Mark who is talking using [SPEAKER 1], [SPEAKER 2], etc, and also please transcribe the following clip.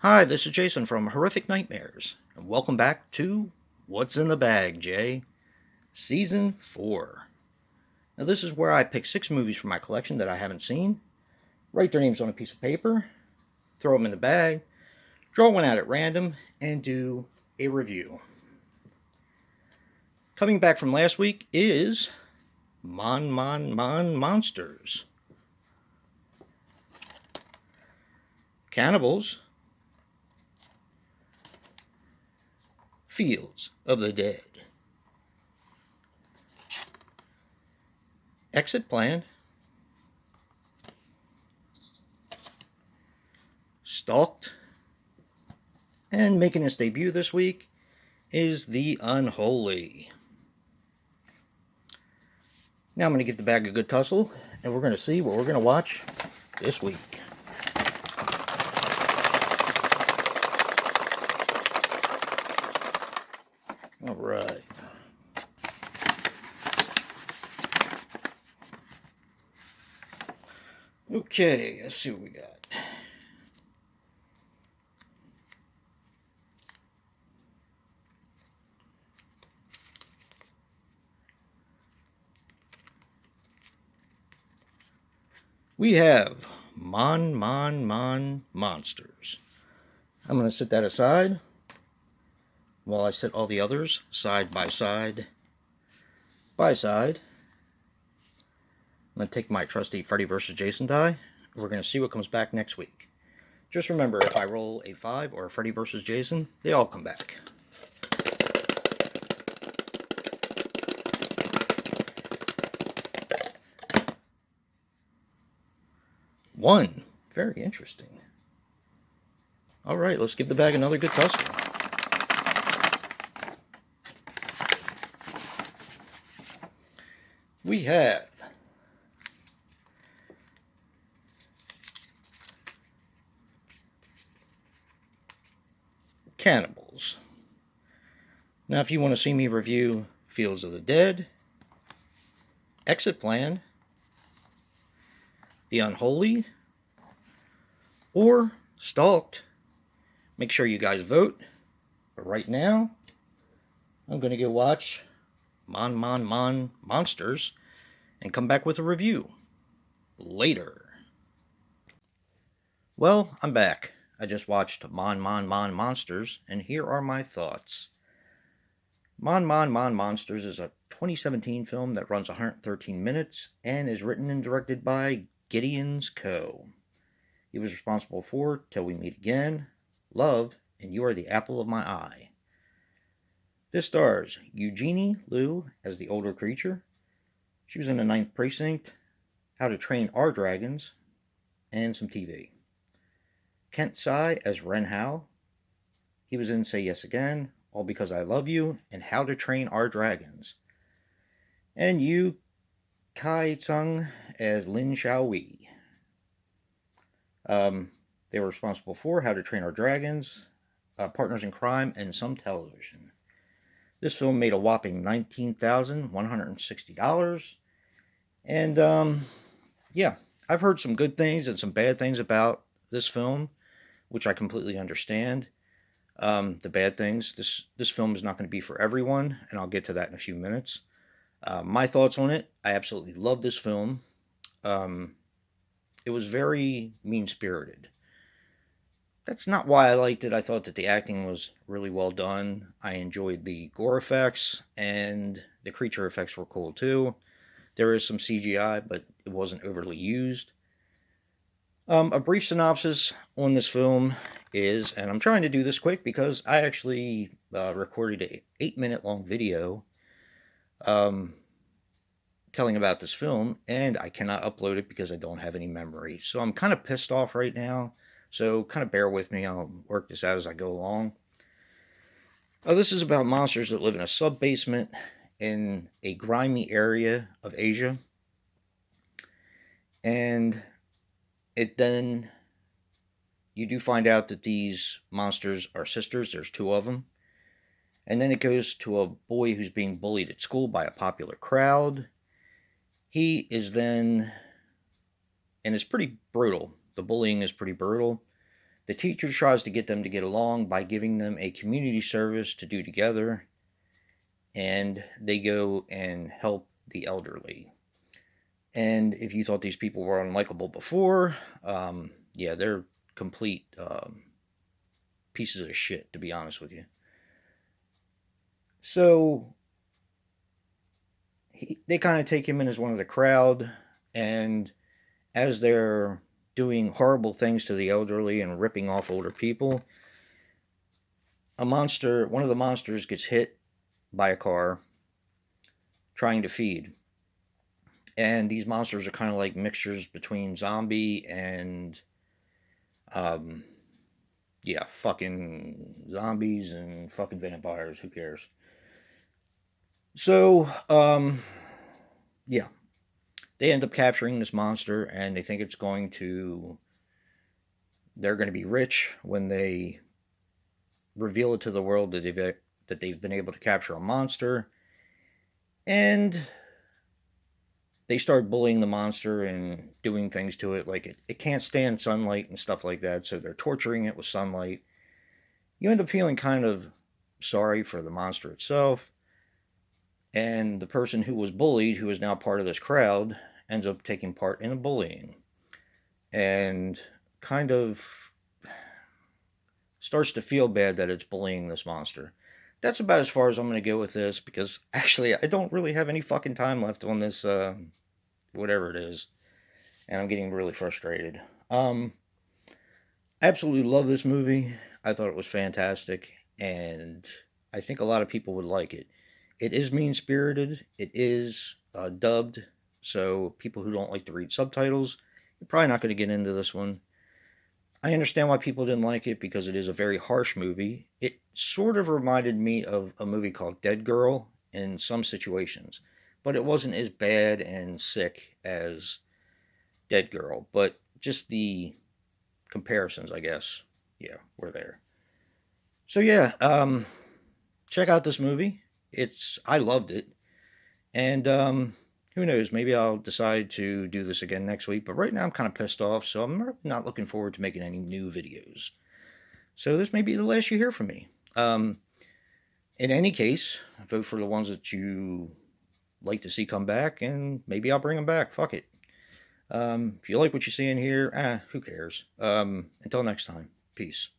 [SPEAKER 1] Hi, this is Jason from Horrific Nightmares, and welcome back to What's in the Bag, Jay? Season 4. Now, this is where I pick 6 movies from my collection that I haven't seen, write their names on a piece of paper, throw them in the bag, draw one out at random, and do a review. Coming back from last week is Monsters. Cannibals. Fields of the Dead. Exit Plan. Stalked. And making its debut this week is The Unholy. Now I'm going to give the bag a good tussle, and we're going to see what we're going to watch this week. All right. Okay, let's see what we got. We have Monsters. I'm going to set that aside while I set all the others side by side by side. I'm going to take my trusty Freddy vs. Jason die. We're going to see what comes back next week. Just remember, if I roll a 5 or a Freddy vs. Jason, they all come back. One. Very interesting. All right, let's give the bag another good tussle. We have Cannibals. Now, if you want to see me review Fields of the Dead, Exit Plan, The Unholy, or Stalked, make sure you guys vote. But right now, I'm going to go watch Monsters and come back with a review later. Well, I'm back. I just watched Monsters, and here are my thoughts. Monsters is a 2017 film that runs 113 minutes and is written and directed by Gideon's Co. He was responsible for Till We Meet Again, Love, and You Are the Apple of My Eye. This stars Eugenie Liu as the older creature. She was in the 9th Precinct, How to Train Our Dragons, and some TV. Kent Tsai as Ren Hao. He was in Say Yes Again, All Because I Love You, and How to Train Our Dragons. And Yu Kai Tsung as Lin Xiaowei. They were responsible for How to Train Our Dragons, Partners in Crime, and some television. This film made a whopping $19,160. And yeah, I've heard some good things and some bad things about this film, which I completely understand. The bad things, this film is not going to be for everyone, and I'll get to that in a few minutes. My thoughts on it: I absolutely love this film. It was very mean-spirited. That's not why I liked it. I thought that the acting was really well done. I enjoyed the gore effects, and the creature effects were cool too. There is some CGI, but it wasn't overly used. A brief synopsis on this film is, and I'm trying to do this quick because I actually recorded an 8-minute long video telling about this film, and I cannot upload it because I don't have any memory. So I'm kind of pissed off right now. So kind of bear with me. I'll work this out as I go along. This is about monsters that live in a sub-basement in a grimy area of Asia. And then you do find out that these monsters are sisters. There's 2 of them. And then it goes to a boy who's being bullied at school by a popular crowd. He is then, and it's pretty brutal. The bullying is pretty brutal. The teacher tries to get them to get along by giving them a community service to do together, and they go and help the elderly. And if you thought these people were unlikable before, yeah, they're complete pieces of shit, to be honest with you. So they kind of take him in as one of the crowd, and as they're doing horrible things to the elderly and ripping off older people, one of the monsters gets hit by a car trying to feed. And these monsters are kind of like mixtures between zombie and, um, yeah, fucking zombies and fucking vampires. Who cares? So, yeah, they end up capturing this monster, and they think they're going to be rich when they reveal it to the world that they've been able to capture a monster, and they start bullying the monster and doing things to it, like it can't stand sunlight and stuff like that, so they're torturing it with sunlight. You end up feeling kind of sorry for the monster itself, and the person who was bullied, who is now part of this crowd, ends up taking part in a bullying and kind of starts to feel bad that it's bullying this monster. That's about as far as I'm going to go with this, because actually I don't really have any fucking time left on this, whatever it is, and I'm getting really frustrated. I absolutely love this movie. I thought it was fantastic, and I think a lot of people would like it. It is mean spirited. It is dubbed, so people who don't like to read subtitles, you're probably not going to get into this one. I understand why people didn't like it, because it is a very harsh movie. It sort of reminded me of a movie called Dead Girl in some situations, but it wasn't as bad and sick as Dead Girl. But just the comparisons, I guess, yeah, were there. So yeah, check out this movie. I loved it, and who knows? Maybe I'll decide to do this again next week. But right now, I'm kind of pissed off, so I'm not looking forward to making any new videos. So this may be the last you hear from me. In any case, vote for the ones that you like to see come back, and maybe I'll bring them back. Fuck it. If you like what you see in here, who cares? Until next time, peace.